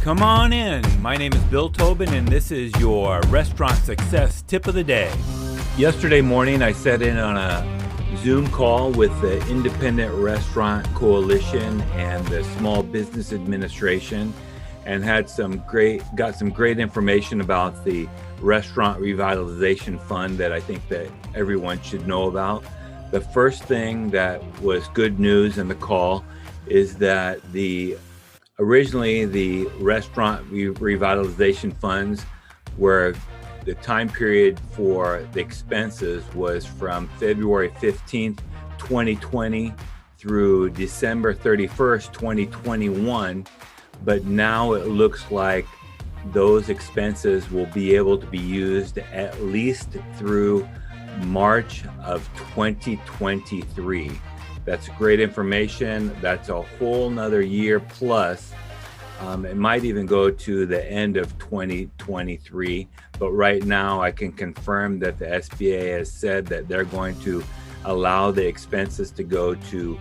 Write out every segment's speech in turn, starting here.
Come on in. My name is Bill Tobin, and this is your restaurant success tip of the day. Yesterday morning, I sat in on a Zoom call with the Independent Restaurant Coalition and the Small Business Administration, and got some great information about the Restaurant Revitalization Fund that I think that everyone should know about. The first thing that was good news in the call is that originally the Restaurant Revitalization Funds were the time period for the expenses was from February 15th, 2020 through December 31st, 2021. But now it looks like those expenses will be able to be used at least through March of 2023. That's great information. That's a whole nother year plus. It might even go to the end of 2023. But right now I can confirm that the SBA has said that they're going to allow the expenses to go to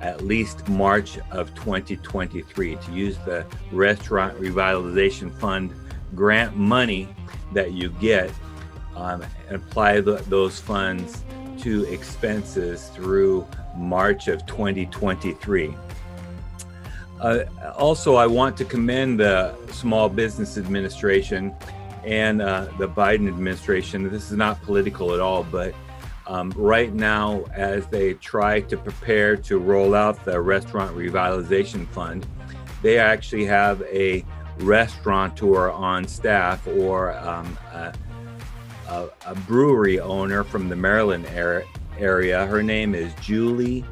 at least March of 2023 to use the Restaurant Revitalization Fund grant money that you get and apply those funds to expenses through March of 2023. Also, I want to commend the Small Business Administration and the Biden administration. This is not political at all, but right now, as they try to prepare to roll out the Restaurant Revitalization Fund, they actually have a restaurateur on staff or a brewery owner from the Maryland area. Her name is Julie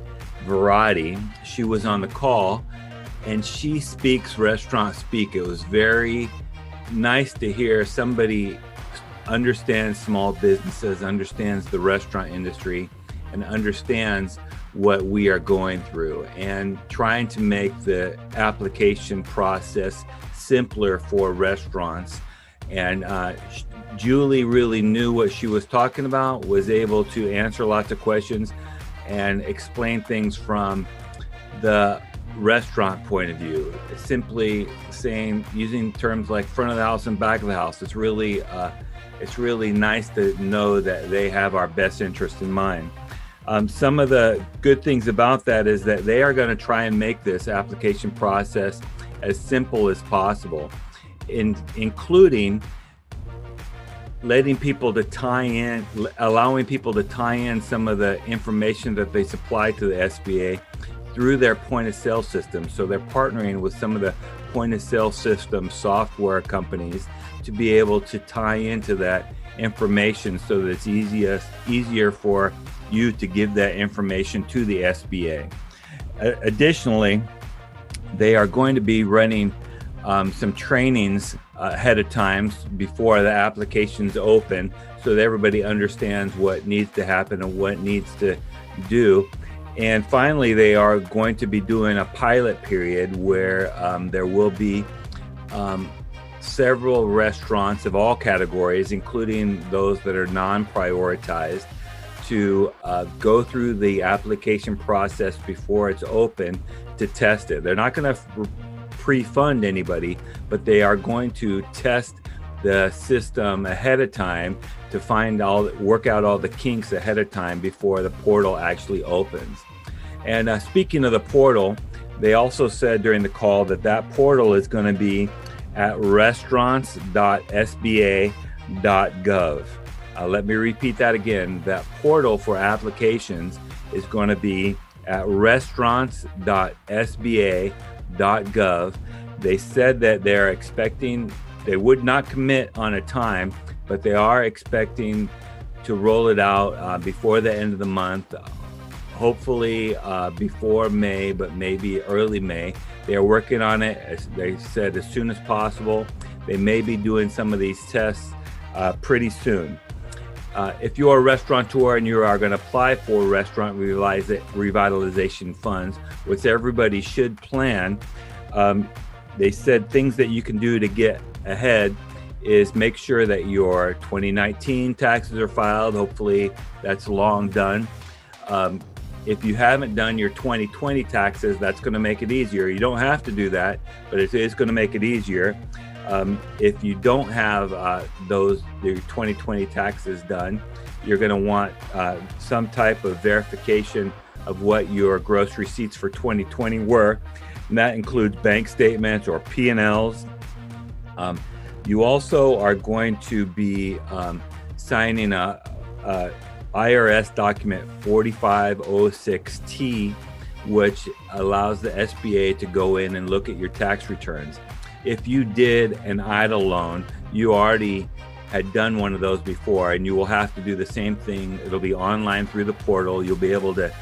Verratti. She was on the call and she speaks restaurant speak. It was very nice to hear somebody understands small businesses, understands the restaurant industry, and understands what we are going through and trying to make the application process simpler for restaurants. And Julie really knew what she was talking about, was able to answer lots of questions and explain things from the restaurant point of view, simply using terms like front of the house and back of the house. It's really nice to know that they have our best interest in mind. Some of the good things about that is that they are going to try and make this application process as simple as possible, including allowing people to tie in some of the information that they supply to the SBA through their point of sale system. So they're partnering with some of the point of sale system software companies to be able to tie into that information so that it's easier for you to give that information to the SBA. Additionally, they are going to be running some trainings ahead of time before the applications open so that everybody understands what needs to happen and what needs to do. And finally, they are going to be doing a pilot period where there will be several restaurants of all categories, including those that are non-prioritized, to go through the application process before it's open to test it. They're not going to pre-fund anybody, but they are going to test the system ahead of time to work out all the kinks ahead of time before the portal actually opens. And speaking of the portal, they also said during the call that portal is going to be at restaurants.sba.gov. Let me repeat that again. That portal for applications is going to be at restaurants.sba.gov. They said that they would not commit on a time, but they are expecting to roll it out before the end of the month, hopefully before May, but maybe early May. They are working on it, as they said, as soon as possible. They may be doing some of these tests pretty soon. If you're a restaurateur and you are going to apply for restaurant revitalization funds, which everybody should plan, they said things that you can do to get ahead is make sure that your 2019 taxes are filed. Hopefully that's long done. If you haven't done your 2020 taxes, that's going to make it easier. You don't have to do that, but it is going to make it easier. If you don't have your 2020 taxes done, you're going to want some type of verification of what your gross receipts for 2020 were, and that includes bank statements or P&Ls. You also are going to be signing a IRS document 4506T, which allows the SBA to go in and look at your tax returns. If you did an EIDL loan, you already had done one of those before, and you will have to do the same thing. It'll be online through the portal. You'll be able to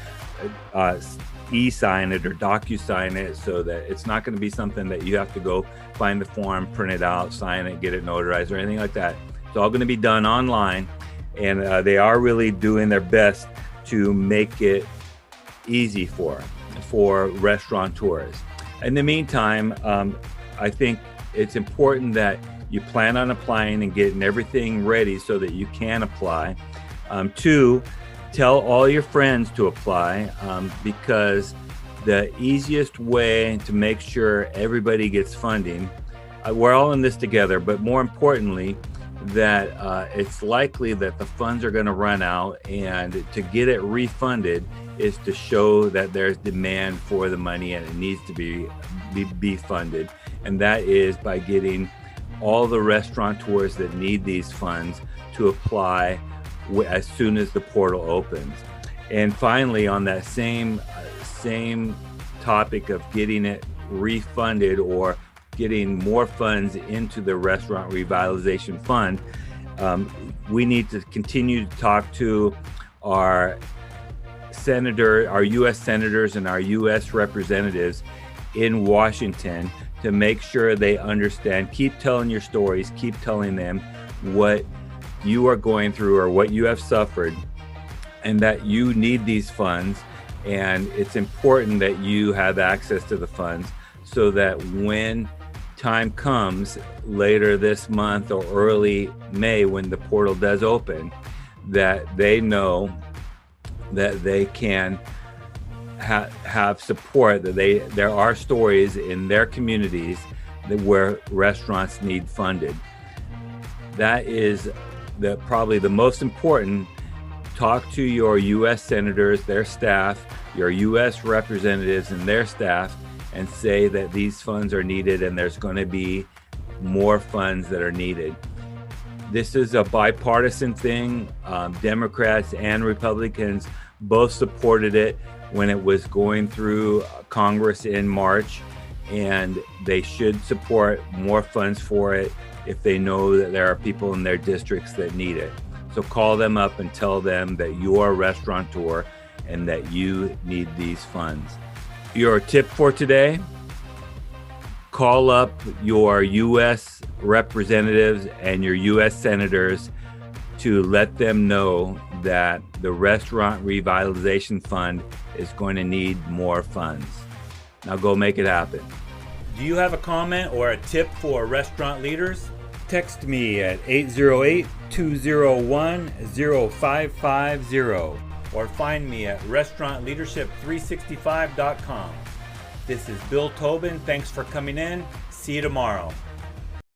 e-sign it or docu-sign it, so that it's not going to be something that you have to go find the form, print it out, sign it, get it notarized or anything like that. It's all going to be done online, and they are really doing their best to make it easy for restaurateurs. In the meantime, I think it's important that you plan on applying and getting everything ready so that you can apply. 2, tell all your friends to apply, because the easiest way to make sure everybody gets funding, we're all in this together, but more importantly, that it's likely that the funds are going to run out, and to get it refunded is to show that there's demand for the money and it needs to be funded. And that is by getting all the restaurateurs that need these funds to apply as soon as the portal opens. And finally, on that same topic of getting it refunded or getting more funds into the Restaurant Revitalization Fund, we need to continue to talk to our U.S. senators and our U.S. representatives in Washington to make sure they understand. Keep telling your stories, keep telling them what you are going through or what you have suffered, and that you need these funds, and it's important that you have access to the funds so that when time comes later this month or early May, when the portal does open, that they know that they can have support, that there are stories in their communities where restaurants need funded. That is probably the most important. Talk to your U.S. senators, their staff, your U.S. representatives and their staff, and say that these funds are needed and there's going to be more funds that are needed. This is a bipartisan thing. Democrats and Republicans both supported it when it was going through Congress in March, and they should support more funds for it if they know that there are people in their districts that need it. So call them up and tell them that you are a restaurateur and that you need these funds. Your tip for today: call up your U.S. representatives and your U.S. senators to let them know that the Restaurant Revitalization Fund is going to need more funds. Now go make it happen. Do you have a comment or a tip for restaurant leaders? Text me at 808-201-0550 or find me at restaurantleadership365.com. This is Bill Tobin. Thanks for coming in. See you tomorrow.